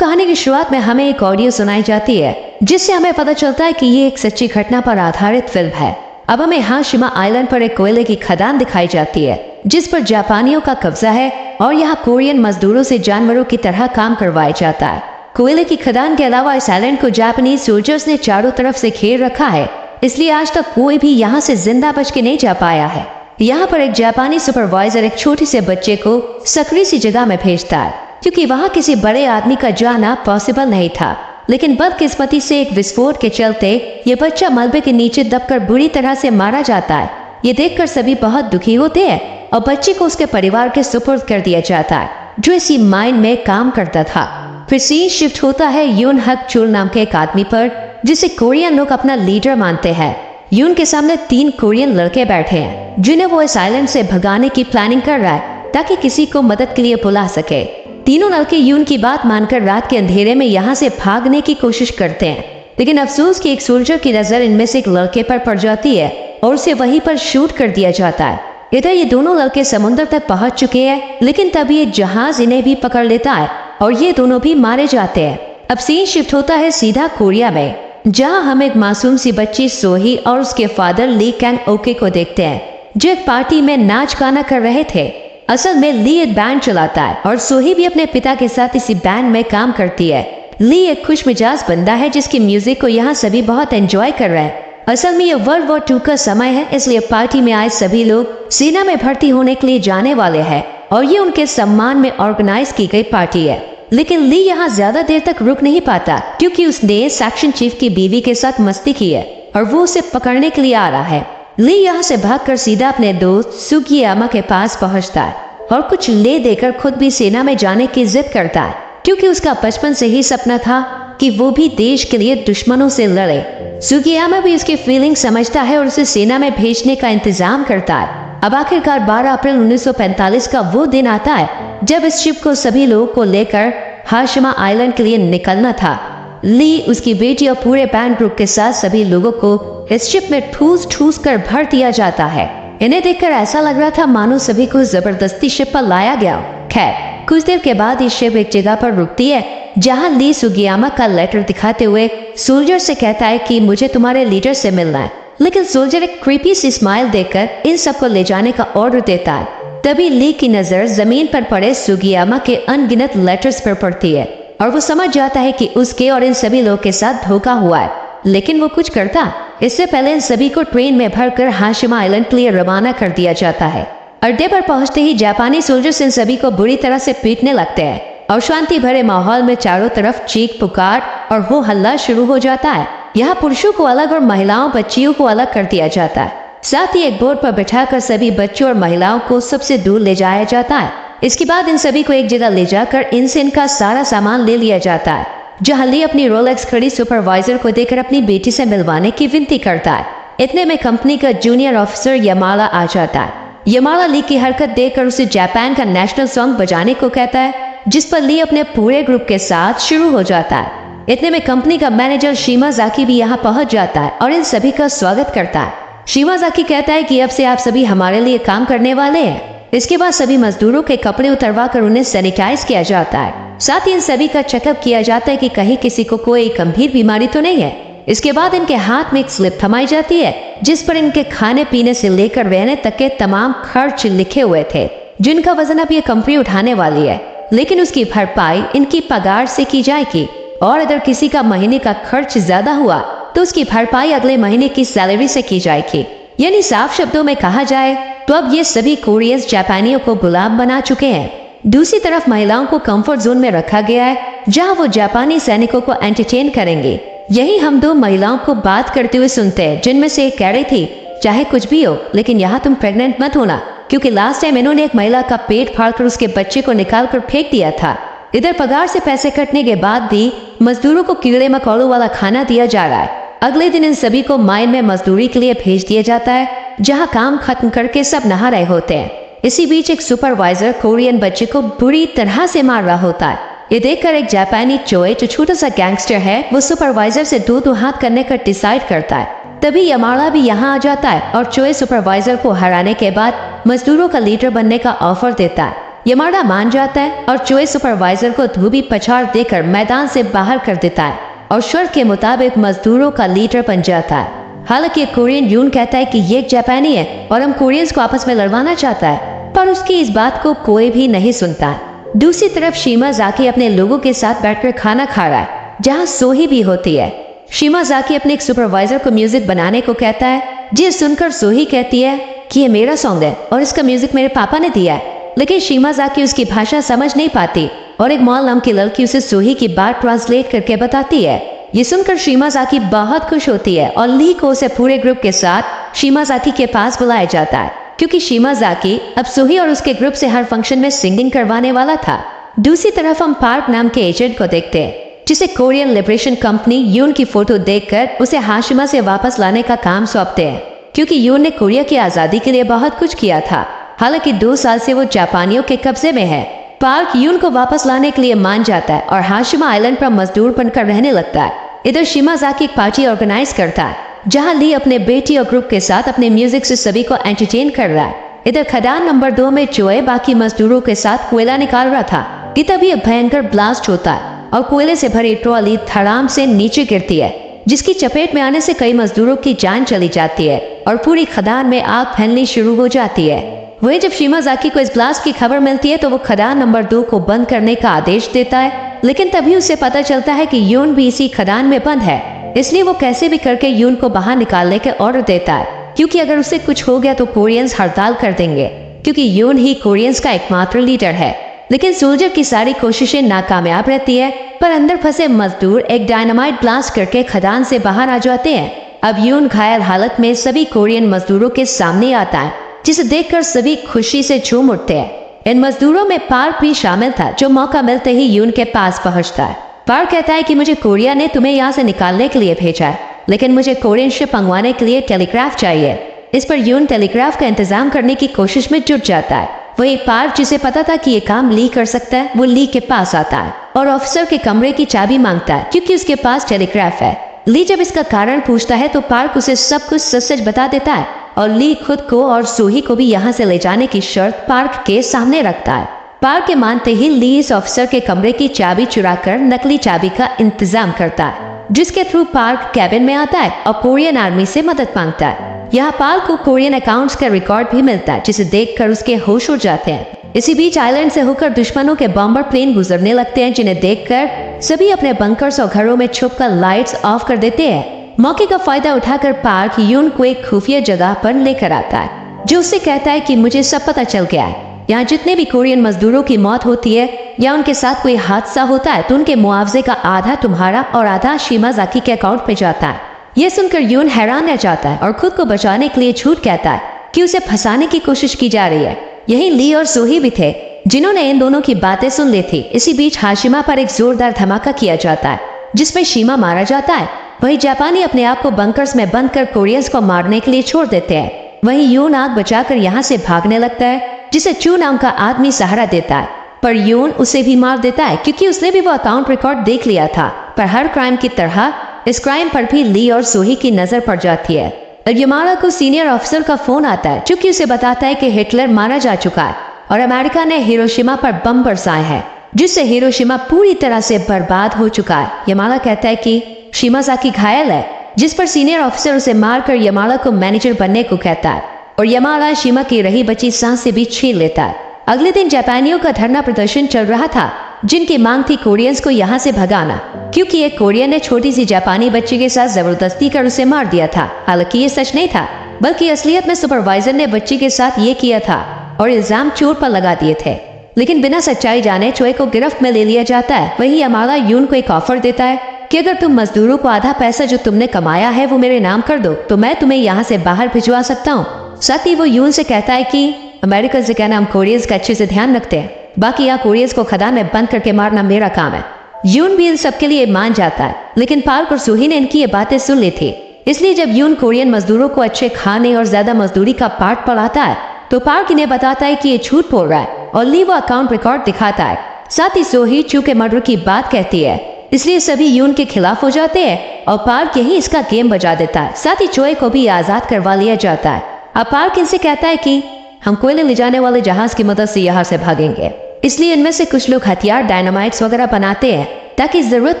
कहानी की शुरुआत में हमें एक ऑडियो सुनाई जाती है जिससे हमें पता चलता है कि ये एक सच्ची घटना पर आधारित फिल्म है। अब हमें हाशिमा आइलैंड पर एक कोयले की खदान दिखाई जाती है जिस पर जापानियों का कब्जा है और यहाँ कोरियन मजदूरों से जानवरों की तरह काम करवाया जाता है। कोयले की खदान के अलावा इस आइलैंड को जापानीज सोल्जर्स ने चारों तरफ से घेर रखा है, इसलिए आज तक कोई भी यहाँ से जिंदा बच के नहीं जा पाया है। यहाँ पर एक जापानी सुपरवाइजर एक छोटे से बच्चे को सकरी सी जगह में भेजता है क्योंकि वहाँ किसी बड़े आदमी का जाना पॉसिबल नहीं था, लेकिन बदकिस्मती से एक विस्फोट के चलते ये बच्चा मलबे के नीचे दबकर बुरी तरह से मारा जाता है। ये देखकर सभी बहुत दुखी होते हैं और बच्चे को उसके परिवार के सुपुर्द कर दिया जाता है जो इसी माइन में काम करता था। फिर सीन शिफ्ट होता है यून हक चुल नाम के एक आदमी पर जिसे कोरियन लोग अपना लीडर मानते हैं। यून के सामने 3 कोरियन लड़के बैठे हैं जिन्हें वो इस आइलैंड से भगाने की प्लानिंग कर रहा है ताकि किसी को मदद के लिए बुला सके। तीनों लड़के यून की बात मानकर रात के अंधेरे में यहाँ से भागने की कोशिश करते हैं, लेकिन अफसोस कि एक सोल्जर की नजर इनमें से एक लड़के पर पड़ जाती है और उसे वहीं पर शूट कर दिया जाता है। इधर ये दोनों लड़के समुद्र तक पहुंच चुके हैं, लेकिन तभी एक जहाज इन्हें भी पकड़ लेता है और ये दोनों भी मारे जाते हैं। अब सीन शिफ्ट होता है सीधा कोरिया में, जहां हम एक मासूम सी बच्ची सोही और उसके फादर ली कैंग ओके को देखते हैं जो एक पार्टी में नाच गाना कर रहे थे। असल में ली एक बैंड चलाता है और सोही भी अपने पिता के साथ इसी बैंड में काम करती है। ली एक खुश मिजाज बंदा है जिसकी म्यूजिक को यहाँ सभी बहुत एंजॉय कर रहे हैं। असल में ये वर्ल्ड वॉर 2 का समय है, इसलिए पार्टी में आए सभी लोग सेना में भर्ती होने के लिए जाने वाले हैं और ये उनके सम्मान में ऑर्गेनाइज की गई पार्टी है। लेकिन ली यहाँ ज्यादा देर तक रुक नहीं पाता क्योंकि उसने सेक्शन चीफ की बीवी के साथ मस्ती की है और वो उसे पकड़ने के लिए आ रहा है। ली यहाँ से भागकर सीधा अपने दोस्त सुगियामा के पास पहुँचता है और कुछ ले देकर खुद भी सेना में जाने की जिद करता है क्योंकि उसका बचपन से ही सपना था कि वो भी देश के लिए दुश्मनों से लड़े। सुगियामा भी उसकी फीलिंग समझता है और उसे सेना में भेजने का इंतजाम करता है। अब आखिरकार 12 अप्रैल 1945 का वो दिन आता है जब इस शिप को सभी लोगों को लेकर हाशिमा आइलैंड के लिए निकलना था। ली, उसकी बेटी और पूरे बैंड ग्रुप के साथ सभी लोगों को इस शिप में ठूस ठूस कर भर दिया जाता है। इन्हें देखकर ऐसा लग रहा था मानो सभी को जबरदस्ती शिप पर लाया गया। खैर, कुछ देर के बाद ये शिप एक जगह पर रुकती है जहां ली सुगियामा का लेटर दिखाते हुए सोल्जर से कहता है कि मुझे तुम्हारे लीडर से मिलना है, लेकिन सोल्जर एक क्रीपी सी स्माइल देकर इन सबको ले जाने का ऑर्डर देता है। तभी ली की नजर जमीन पर पड़े सुगियामा के अनगिनत लेटर्स पर पड़ती है और वो समझ जाता है कि उसके और इन सभी लोगों के साथ धोखा हुआ है, लेकिन वो कुछ करता इससे पहले इन सभी को ट्रेन में भरकर हाशिमा आइलैंड के लिए रवाना कर दिया जाता है। अड्डे पर पहुंचते ही जापानी सोल्जर्स इन सभी को बुरी तरह से पीटने लगते हैं और शांति भरे माहौल में चारों तरफ चीख पुकार और हो हल्ला शुरू हो जाता है। यहाँ पुरुषों को अलग और महिलाओं बच्चियों को अलग कर दिया जाता है। साथ ही एक बोर्ड पर बिठाकर सभी बच्चों और महिलाओं को सबसे दूर ले जाया जाता है। इसके बाद इन सभी को एक जगह ले जाकर इनसे इनका सारा सामान ले लिया जाता है, जहाँ ली अपनी रोलेक्स खड़ी सुपरवाइजर को देकर अपनी बेटी से मिलवाने की विनती करता है। इतने में कंपनी का जूनियर ऑफिसर यमाला आ जाता है। यमाला ली की हरकत देखकर उसे जापान का नेशनल सॉन्ग बजाने को कहता है, जिस पर ली अपने पूरे ग्रुप के साथ शुरू हो जाता है। इतने में कंपनी का मैनेजर शिमाजाकी भी यहाँ पहुँच जाता है और इन सभी का स्वागत करता है। शिमाजाकी कहता है कि अब से आप सभी हमारे लिए काम करने वाले हैं। इसके बाद सभी मजदूरों के कपड़े उतरवा कर उन्हें सैनिटाइज किया जाता है। साथ ही इन सभी का चेकअप किया जाता है कि कहीं किसी को कोई गंभीर बीमारी तो नहीं है। इसके बाद इनके हाथ में एक स्लिप थमाई जाती है जिस पर इनके खाने पीने से लेकर रहने तक के तमाम खर्च लिखे हुए थे, जिनका वजन अब ये कंपनी उठाने वाली है, लेकिन उसकी भरपाई इनकी पगार से की जाएगी। और अगर किसी का महीने का खर्च ज्यादा हुआ तो उसकी भरपाई अगले महीने की सैलरी से की जाएगी। यानी साफ शब्दों में कहा जाए तो अब ये सभी कोरियंस जापानियों को गुलाम बना चुके हैं। दूसरी तरफ महिलाओं को कंफर्ट जोन में रखा गया है जहां वो जापानी सैनिकों को एंटरटेन करेंगे। यही हम 2 महिलाओं को बात करते हुए सुनते हैं, जिनमें से एक कह रही थी, चाहे कुछ भी हो लेकिन यहाँ तुम प्रेग्नेंट मत होना, क्योंकि लास्ट टाइम इन्होंने एक महिला का पेट फाड़कर उसके बच्चे को निकाल कर फेंक दिया था। इधर पगार से पैसे कटने के बाद भी मजदूरों को कीड़े मकोड़ों वाला खाना दिया जा रहा है। अगले दिन इन सभी को माइन में मजदूरी के लिए भेज दिया जाता है, जहां काम खत्म करके सब नहा रहे होते हैं। इसी बीच एक सुपरवाइजर कोरियन बच्चे को बुरी तरह से मार रहा होता है। ये देखकर एक जापानी चोए जो छोटा सा गैंगस्टर है, वो सुपरवाइजर से दो हाथ करने का डिसाइड करता है। तभी यमाड़ा भी यहाँ आ जाता है और चोए सुपरवाइजर को हराने के बाद मजदूरों का लीडर बनने का ऑफर देता है। यमाड़ा मान जाता है और चोए सुपरवाइजर को धोबी पछाड़ देकर मैदान से बाहर कर देता है और शर्त के मुताबिक मजदूरों का लीडर बन जाता है। हालांकि कोरियन यून कहता है कि ये एक जापानी है और हम कोरियंस को आपस में लड़वाना चाहता है, पर उसकी इस बात को कोई भी नहीं सुनता है। दूसरी तरफ शिमाज़ाकी अपने लोगों के साथ बैठकर खाना खा रहा है, जहाँ सोही भी होती है। शिमाज़ाकी अपने एक सुपरवाइजर को म्यूजिक बनाने को कहता है, जिसे सुनकर सोही कहती है कि ये मेरा सॉन्ग है और इसका म्यूजिक मेरे पापा ने दिया है। लेकिन शिमाज़ाकी उसकी भाषा समझ नहीं पाती और एक मॉल नाम की लड़की उसे सोही की बात ट्रांसलेट करके बताती है। ये सुनकर शिमाज़ाकी बहुत खुश होती है और ली को उसे पूरे ग्रुप के साथ शिमाज़ाकी के पास बुलाया जाता है, क्योंकि शिमाज़ाकी अब सोही और उसके ग्रुप से हर फंक्शन में सिंगिंग करवाने वाला था। दूसरी तरफ हम पार्क नाम के एजेंट को देखते हैं, जिसे कोरियन लिबरेशन कंपनी यून की फोटो देखकर उसे हाशिमा से वापस लाने का काम सौंपते हैं, क्योंकि यून ने कोरिया की आज़ादी के लिए बहुत कुछ किया था। हालांकि 2 साल से वो जापानियों के कब्जे में है। पार्क यून को वापस लाने के लिए मान जाता है और हाशिमा आइलैंड पर मजदूर बनकर रहने लगता है। इधर शिमाज़ाकी एक पार्टी ऑर्गेनाइज करता है, जहां ली अपने बेटी और ग्रुप के साथ अपने म्यूजिक से सभी को एंटरटेन कर रहा है। इधर खदान नंबर 2 में चोए बाकी मजदूरों के साथ कोयला निकाल रहा था कि तभी एक भयंकर ब्लास्ट होता है और कोयले से भरी ट्रॉली धड़ाम से नीचे गिरती है, जिसकी चपेट में आने से कई मजदूरों की जान चली जाती है और पूरी खदान में आग फैलनी शुरू हो जाती है। वही जब शिमाज़ाकी को इस ब्लास्ट की खबर मिलती है तो वो खदान नंबर 2 को बंद करने का आदेश देता है, लेकिन तभी उसे पता चलता है कि यून भी इसी खदान में बंद है। इसलिए वो कैसे भी करके यून को बाहर निकालने के ऑर्डर देता है, क्योंकि अगर उसे कुछ हो गया तो कोरियंस हड़ताल कर देंगे, क्योंकि यून ही कोरियंस का एकमात्र लीडर है। लेकिन सोल्जर की सारी कोशिशें नाकामयाब रहती है, पर अंदर फंसे मजदूर एक डायनामाइट ब्लास्ट करके खदान से बाहर आ जाते हैं। अब यून घायल हालत में सभी कोरियन मजदूरों के सामने आता है, जिसे देखकर सभी खुशी से झूम उठते हैं। इन मजदूरों में पार्क भी शामिल था, जो मौका मिलते ही यून के पास पहुंचता है। पार्क कहता है कि मुझे कोरिया ने तुम्हें यहाँ से निकालने के लिए भेजा है, लेकिन मुझे कोरियन शिप मंगवाने के लिए टेलीग्राफ चाहिए। इस पर यून टेलीग्राफ का इंतजाम करने की कोशिश में जुट जाता है। वही पार्क, जिसे पता था कि ये काम ली कर सकता है, वो ली के पास आता है और ऑफिसर के कमरे की चाबी मांगता है, क्योंकि उसके पास टेलीग्राफ है। ली जब इसका कारण पूछता है तो पार्क उसे सब कुछ सच बता देता है और ली खुद को और सोही को भी यहाँ से ले जाने की शर्त पार्क के सामने रखता है। पार्क के मानते ही ली इस ऑफिसर के कमरे की चाबी चुराकर नकली चाबी का इंतजाम करता है, जिसके थ्रू पार्क कैबिन में आता है और कोरियन आर्मी से मदद मांगता है। यहाँ पार्क को कोरियन अकाउंट्स का रिकॉर्ड भी मिलता है, जिसे देखकर उसके होश उड़ जाते हैं। इसी बीच आइलैंड से होकर दुश्मनों के बॉम्बर प्लेन गुजरने लगते हैं, जिन्हें देखकर सभी अपने बंकर्स और घरों में छुपकर लाइट्स ऑफ कर देते हैं। मौके का फायदा उठाकर पार्क यून को एक खुफिया जगह पर लेकर आता है, जो उससे कहता है कि मुझे सब पता चल गया है। यहाँ जितने भी कोरियन मजदूरों की मौत होती है या उनके साथ कोई हादसा होता है तो उनके मुआवजे का आधा तुम्हारा और आधा शिमाज़ाकी के अकाउंट पे जाता है। यह सुनकर यून हैरान रह जाता है और खुद को बचाने के लिए झूठ कहता है कि उसे फंसाने की कोशिश की जा रही है। यही ली और सोही भी थे, जिन्होंने इन दोनों की बातें सुन ली थी। इसी बीच हाशिमा पर एक जोरदार धमाका किया जाता है, जिसमें शिमा मारा जाता है। वही जापानी अपने आप को बंकर्स में बंद कर कोरियंस को मारने के लिए छोड़ देते हैं। वहीं यून आग बचाकर यहाँ से भागने लगता है, जिसे चू नाम का आदमी सहारा देता है, पर यून उसे भी मार देता है, क्योंकि उसने भी वो अकाउंट रिकॉर्ड देख लिया था। पर हर क्राइम की तरह इस क्राइम पर भी ली और सोही की नजर पड़ जाती है। यमाड़ा को सीनियर ऑफिसर का फोन आता है, जो कि उसे बताता है कि हिटलर मारा जा चुका है और अमेरिका ने हिरोशिमा पर बम बरसाए हैं, जिससे हिरोशिमा पूरी तरह से बर्बाद हो चुका है। यमाड़ा कहता है कि शिमाज़ाकी घायल है, जिस पर सीनियर ऑफिसर उसे मारकर यमाड़ा को मैनेजर बनने को कहता है और यमाड़ा शिमा की रही बची सांस से भी छीन लेता है। अगले दिन जापानियों का धरना प्रदर्शन चल रहा था, जिनकी मांग थी कोरियंस को यहाँ से भगाना, क्योंकि एक कोरियन ने छोटी सी जापानी बच्ची के साथ जबरदस्ती कर उसे मार दिया था। हालांकि ये सच नहीं था, बल्कि असलियत में सुपरवाइजर ने बच्ची के साथ ये किया था और इल्जाम चोर पर लगा दिए थे। लेकिन बिना सच्चाई जाने चोए को गिरफ्त में ले लिया जाता है। वही यमाड़ा यून को एक ऑफर देता है कि अगर तुम मजदूरों को आधा पैसा जो तुमने कमाया है वो मेरे नाम कर दो तो मैं तुम्हें यहाँ से बाहर भिजवा सकता हूँ। साथ ही वो यून से कहता है कि अमेरिका से कहना हम कोरियंस का अच्छे से ध्यान रखते हैं, बाकी यहाँ कोरियंस को खदान में बंद करके मारना मेरा काम है। यून भी इन सबके लिए मान जाता है, लेकिन पार्क और सोही ने इनकी ये बातें सुन ली थी। इसलिए जब यून कोरियन मजदूरों को अच्छे खाने और ज्यादा मजदूरी का पाठ पढ़ाता है तो पार्क इन्हें बताता है कि ये झूठ बोल रहा है और ली वो अकाउंट रिकॉर्ड दिखाता है। साथ ही सोही चू के मर्डर की बात कहती है, इसलिए सभी यून के खिलाफ हो जाते हैं और पार्क यही इसका गेम बजा देता है। साथ ही चोए को भी आजाद करवा लिया जाता है। अब पार्क इनसे कहता है कि हम कोयले ले जाने वाले जहाज की मदद से यहाँ से भागेंगे। इसलिए इनमें से कुछ लोग हथियार डायनामाइट्स वगैरह बनाते हैं ताकि जरूरत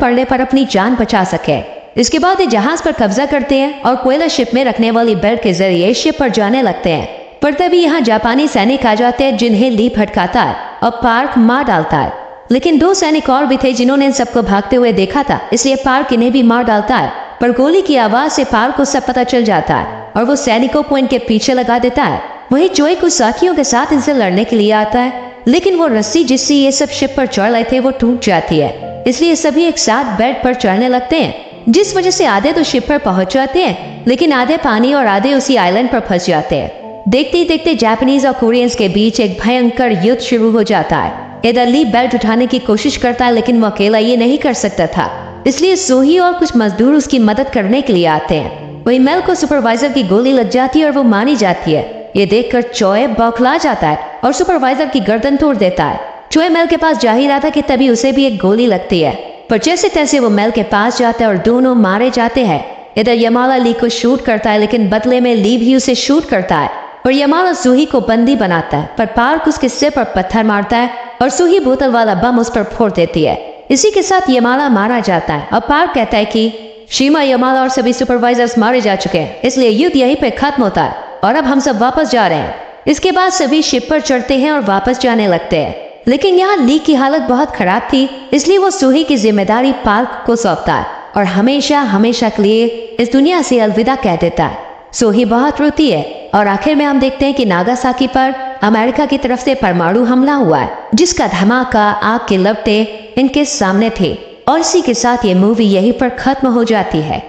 पड़ने पर अपनी जान बचा सके। इसके बाद ये जहाज पर कब्जा करते हैं और कोयला शिप में रखने वाली बेल्ट के जरिए शिप पर जाने लगते हैं। पर तभी यहाँ जापानी सैनिक आ जाते हैं जिन्हें ली भटकाता है और पार्क मार डालता है। लेकिन 2 सैनिक और भी थे जिन्होंने इन सबको भागते हुए देखा था, इसलिए पार्क इन्हें भी मार डालता है। पर गोली की आवाज से पार्क को सब पता चल जाता है और वो सैनिकों को इनके पीछे लगा देता है। वही चोई कुछ साथियों के साथ इनसे लड़ने के लिए आता है, लेकिन वो रस्सी जिससे ये सब शिप पर चढ़ रहे थे वो टूट जाती है। इसलिए सभी एक साथ बेड पर चढ़ने लगते हैं, जिस वजह से आधे तो शिप पर पहुंच जाते हैं, लेकिन आधे पानी और आधे उसी आइलैंड पर फंस जाते हैं। देखते ही देखते जापानीज और कोरियंस के बीच एक भयंकर युद्ध शुरू हो जाता है। इधर ली बेल्ट उठाने की कोशिश करता है, लेकिन वो अकेला ये नहीं कर सकता था, इसलिए सोही और कुछ मजदूर उसकी मदद करने के लिए आते हैं। वही मेल को सुपरवाइजर की गोली लग जाती है और वो मारी जाती है। ये देखकर चोए बौखला जाता है और सुपरवाइजर की गर्दन तोड़ देता है। चोए मेल के पास जा ही रहा था कि तभी उसे भी एक गोली लगती है, पर जैसे तैसे वो मेल के पास जाता है और दोनों मारे जाते हैं। इधर यमाला ली को शूट करता है, लेकिन बदले में ली भी उसे शूट करता है और यमाला सूही को बंदी बनाता है। पर पार्क उसके सिर पर पत्थर मारता है और सूही बोतल वाला बम उस पर फोड़ देती है। इसी के साथ यमाला मारा जाता है और पार्क कहता है कि शीमा, यमाला और सभी सुपरवाइजर्स मारे जा चुके हैं, इसलिए युद्ध यहीं पे खत्म होता है और अब हम सब वापस जा रहे हैं। इसके बाद सभी शिप पर चढ़ते हैं और वापस जाने लगते हैं, लेकिन यहाँ ली की हालत बहुत खराब थी, इसलिए वो सूही की जिम्मेदारी पार्क को सौंपता है और हमेशा हमेशा के लिए इस दुनिया से अलविदा कह देता है। सूही बहुत रोती है और आखिर में हम देखते हैं कि नागासाकी पर अमेरिका की तरफ से परमाणु हमला हुआ है, जिसका धमाका आग के लपटे इनके सामने थे। और इसी के साथ ये मूवी यहीं पर खत्म हो जाती है।